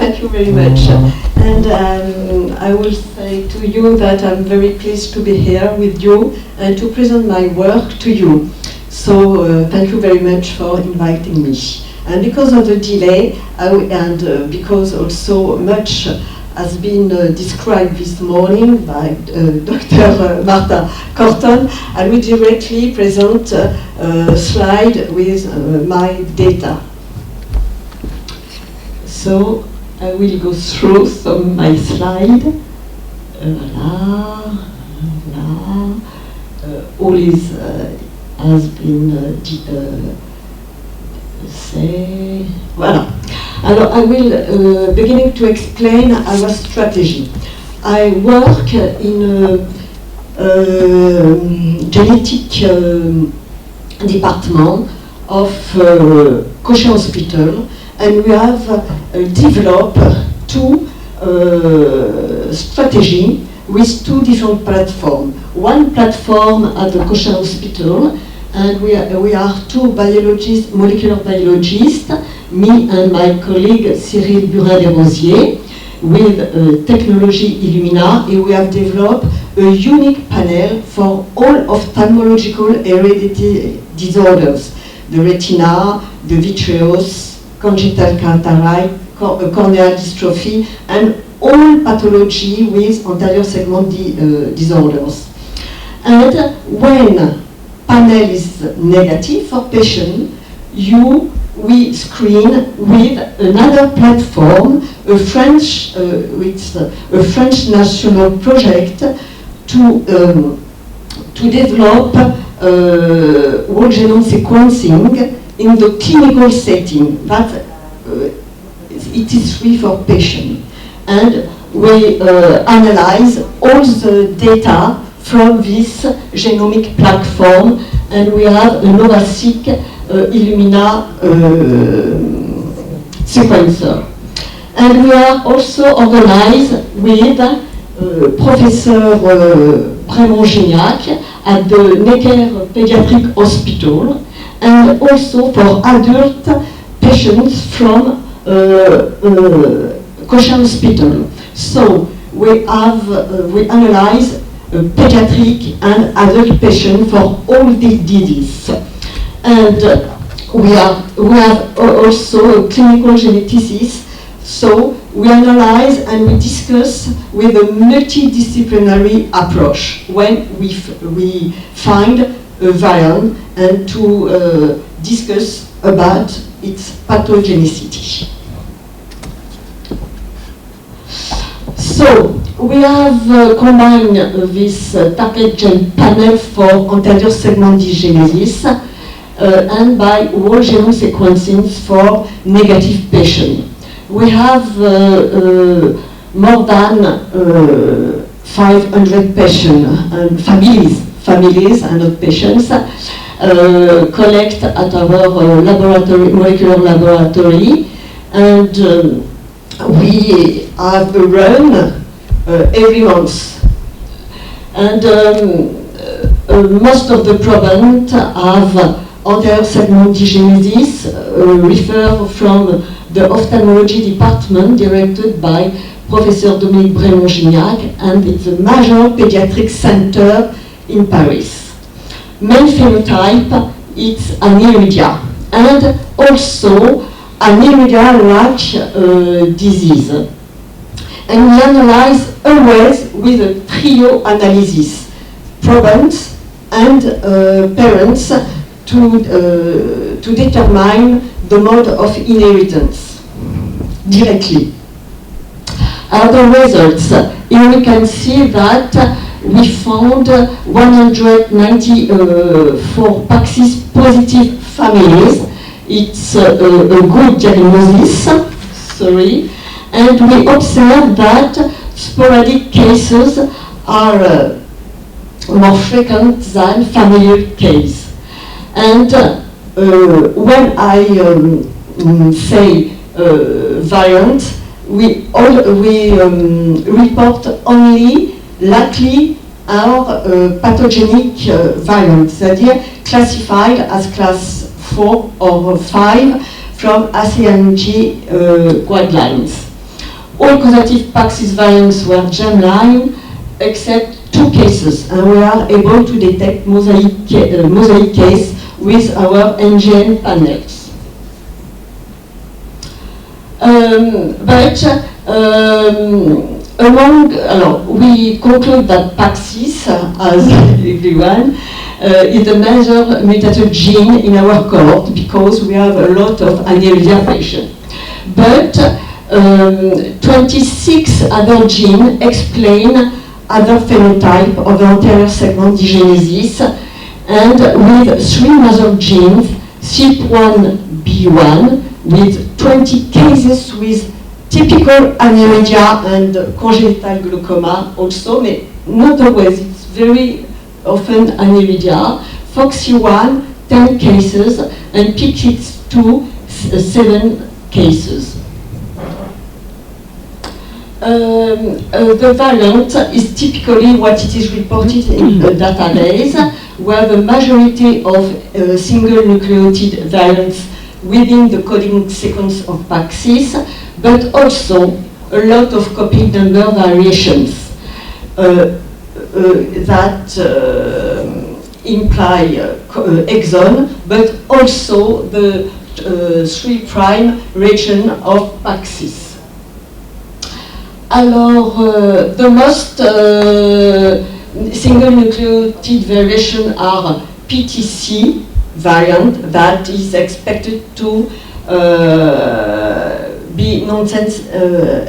Thank you very much. And I will say to you that I'm very pleased to be here with you and to present my work to you. So thank you very much for inviting me. And because of the delay, and because also much has been described this morning by Dr. Martha Corton, I will directly present a slide with my data. So I will go through some of my slides. All is has been say. Voilà. Alors, I will beginning to explain our strategy. I work in a genetic department of Cochin Hospital, and we have developed two strategies with two different platforms. One platform at the Cochin Hospital, and we are two biologists, molecular biologists, me and my colleague Cyril Burin-Desrosiers, with technology Illumina, and we have developed a unique panel for all ophthalmological hereditary disorders, the retina, the vitreous, congenital cataract, corneal dystrophy, and all pathology with anterior segment disorders. And when panel is negative for patient, we screen with another platform, a French national project to develop whole genome sequencing in the clinical setting. That it is free for patient, and we analyze all the data from this genomic platform, and we have a NovaSeq Illumina sequencer. And we are also organized with Professor Brémond-Gignac at the Necker Pediatric Hospital, and also for adult patients from Cochin Hospital. So we analyze pediatric and adult patients for all these diseases. And we have also a clinical geneticist, so we analyze and we discuss with a multidisciplinary approach when we find a variant, and to discuss about its pathogenicity. So we have combined this target gene panel for anterior segment dysgenesis and by whole genome sequencing for negative patients. We have more than 500 patients and families and not patients collect at our laboratory, molecular laboratory, and we have a run every month. And most of the problems have anterior segment dysgenesis, refer from the ophthalmology department directed by Professor Dominique Brémond-Gignac, and it's a major pediatric center in Paris. Main phenotype, it's aniridia, and also aniridia-like disease. And we analyze always with a trio analysis, parents and parents, to determine the mode of inheritance directly. Other results, here we can see that we found 194 Paxis positive families. It's a good diagnosis, and we observe that sporadic cases are more frequent than familial cases. And when I say variant, we report only likely or pathogenic variants, c'est-à-dire classified as class 4 or 5 from ACMG guidelines. all causative Paxis variants were germline, except 2 cases, and we are able to detect mosaic case with our NGN panels. We conclude that Paxis, as everyone, is the major mutated gene in our cohort because we have a lot of aniridia patients. But 26 other genes explain other phenotype of the anterior segment dygenesis, and with 3 major genes, CYP1B1, with 20 cases with typical aniridia and congenital glaucoma also, but not always, it's very often aniridia, FOXC1, 10 cases, and PKX2, 7 cases. The variant is typically what it is reported in the database, where the majority of single nucleotide variants within the coding sequence of Paxis, but also a lot of copy number variations that imply exon, but also the 3' region of Paxis. Alors, the most single nucleotide variation are PTC variant that is expected to be nonsense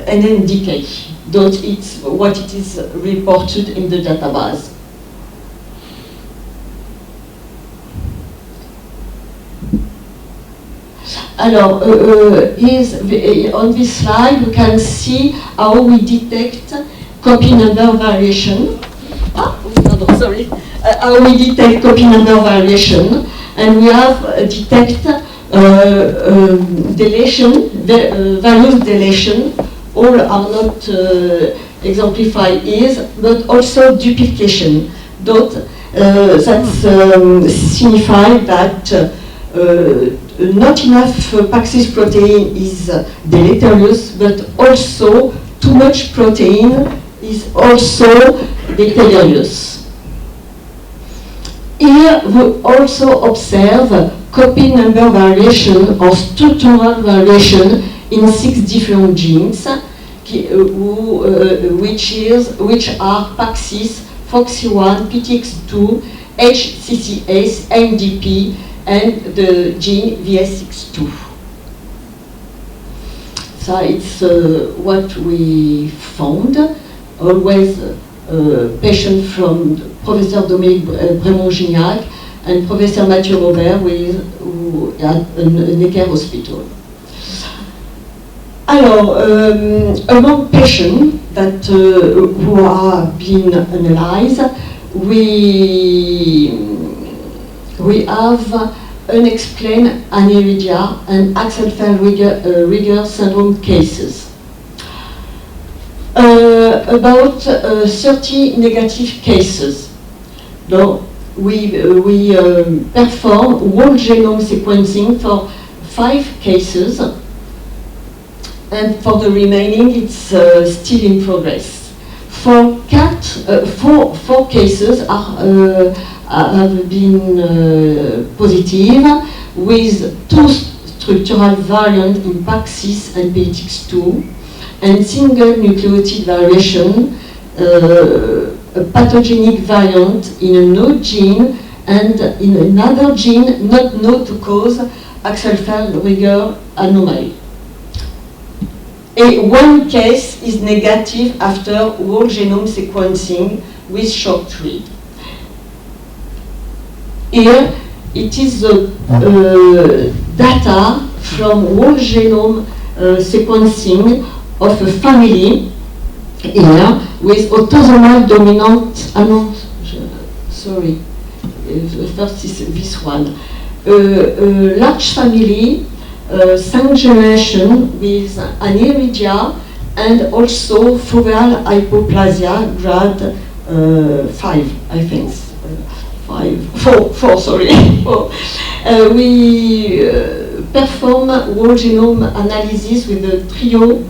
NNDK. It's what it is reported in the database. Alors, on this slide, you can see how we detect copy number variation. Sorry. How we detect copy number variation, and we have detect deletion, various deletion. All are not exemplified here, but also duplication. That signifies that not enough Paxis protein is deleterious, but also too much protein is also deleterious. Here we also observe copy number variation or structural variation in 6 different genes, which are Paxis, FOXC1, PTX2, HCCS, MDP, and the gene VS62. So it's what we found. Always patients from Professor Dominique Brémond-Gignac and Professor Mathieu Robert who at Necker Hospital. Alors, among patients that who are being analyzed, we have unexplained aniridia and Axenfeld-Rieger syndrome cases. About 30 negative cases. So we perform whole genome sequencing for 5 cases, and for the remaining it's still in progress. For four cases have been positive, with 2 structural variants in Paxis and PTX2, and single nucleotide variation, a pathogenic variant in a node gene and in another gene not known to cause Axenfeld-Rieger anomaly. One case is negative after whole genome sequencing with short read. Here it is the data from whole genome sequencing of a family here with autosomal dominant, first is this one. A large family, 5 generations with aniridia and also foveal hypoplasia grade 5, I think. 4, sorry. We perform whole genome analysis with a trio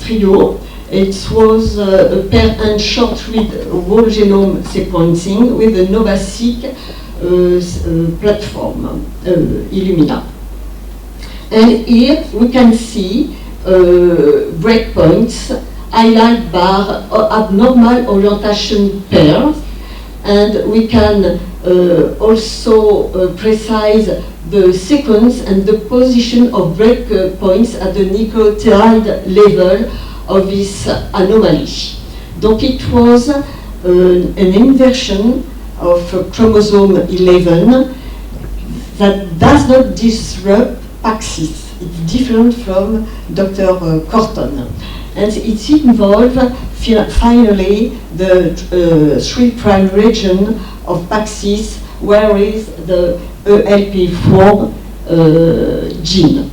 trio. It was a pair and short read whole genome sequencing with the NovaSeq platform, Illumina. And here we can see breakpoints highlighted by abnormal orientation pairs, and we can also precise the sequence and the position of breakpoints at the nucleotide level of this anomaly. Donc it was an inversion of chromosome 11 that does not disrupt PAX6. It's different from Dr. Corton. And it involves finally the 3' region of PAX6, where is the ELP4 gene.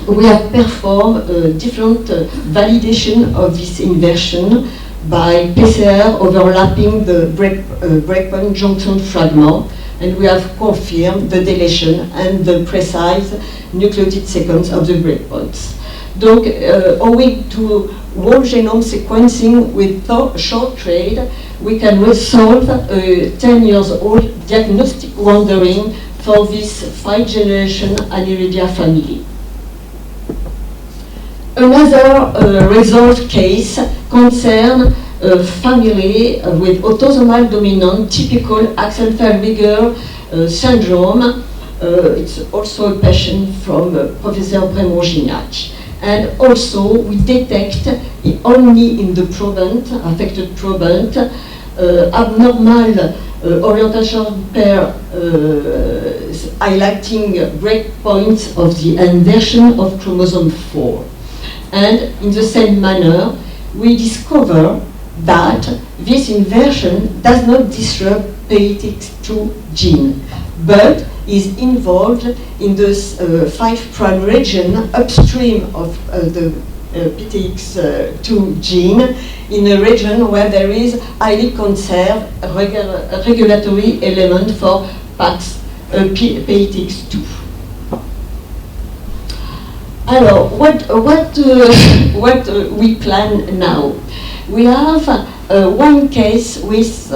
We have performed different validation of this inversion by PCR overlapping the breakpoint junction fragment, and we have confirmed the deletion and the precise nucleotide sequence of the breakpoints. Donc, owing to whole genome sequencing with short read, we can resolve a 10-year-old diagnostic wondering for this 5th-generation Aniridia family. Another result case concerns a family with autosomal dominant typical Axenfeld-Rieger syndrome. It's also a patient from Professor Brémond-Gignac. And also we detect only in the proband, affected proband, abnormal orientation pair highlighting breakpoints of the inversion of chromosome 4. And in the same manner, we discover that this inversion does not disrupt PTX2 gene, but is involved in the 5' region upstream of the PTX2 gene, in a region where there is highly conserved regulatory element for PTX2. Alors, what we plan now? We have one case with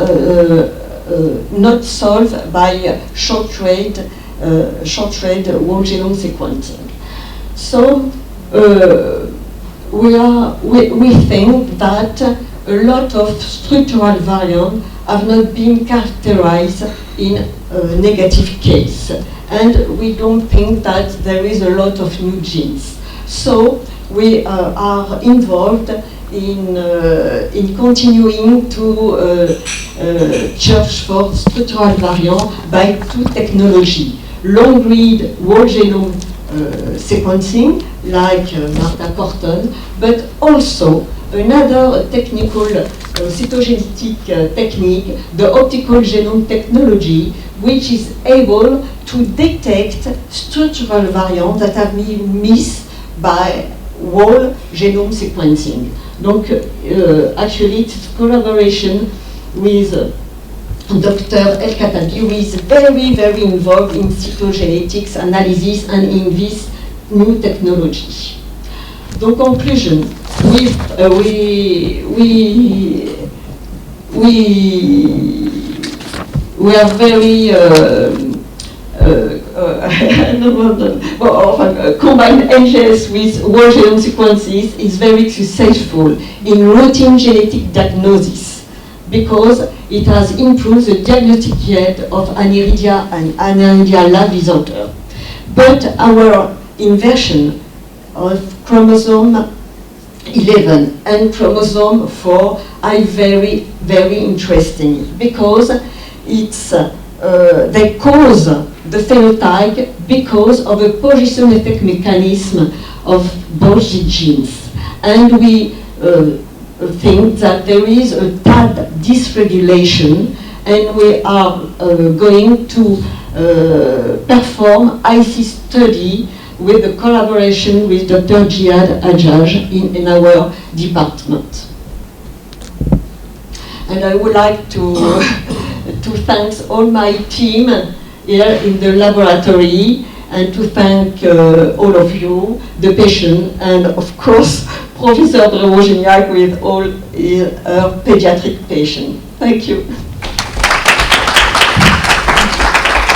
not solved by short-read whole genome sequencing. So we think that a lot of structural variants have not been characterized in a negative case, and we don't think that there is a lot of new genes. So we are involved in continuing to search for structural variants by two technologies: long-read whole genome sequencing, like Martha Corton, but also another technical cytogenetic technique, the optical genome technology, which is able to detect structural variants that have been missed by whole genome sequencing. Donc, actually, it's collaboration with Dr. El Khattabi, who is very, very involved in cytogenetics analysis and in this new technology. Donc, conclusion, we are very combine NGS with whole genome sequences is very successful in routine genetic diagnosis because it has improved the diagnostic yield of aniridia and aniridia lab disorder. But our inversion of chromosome 11 and chromosome 4 are very, very interesting because it's they cause the phenotype because of a position effect mechanism of both the genes. And we think that there is a TAD dysregulation, and we are going to perform IC study with a collaboration with Dr. Jihad Hajjaj in our department. And I would like to thank all my team here in the laboratory and to thank all of you, the patient, and of course, Professor Drevoginiak with all her pediatric patients. Thank you.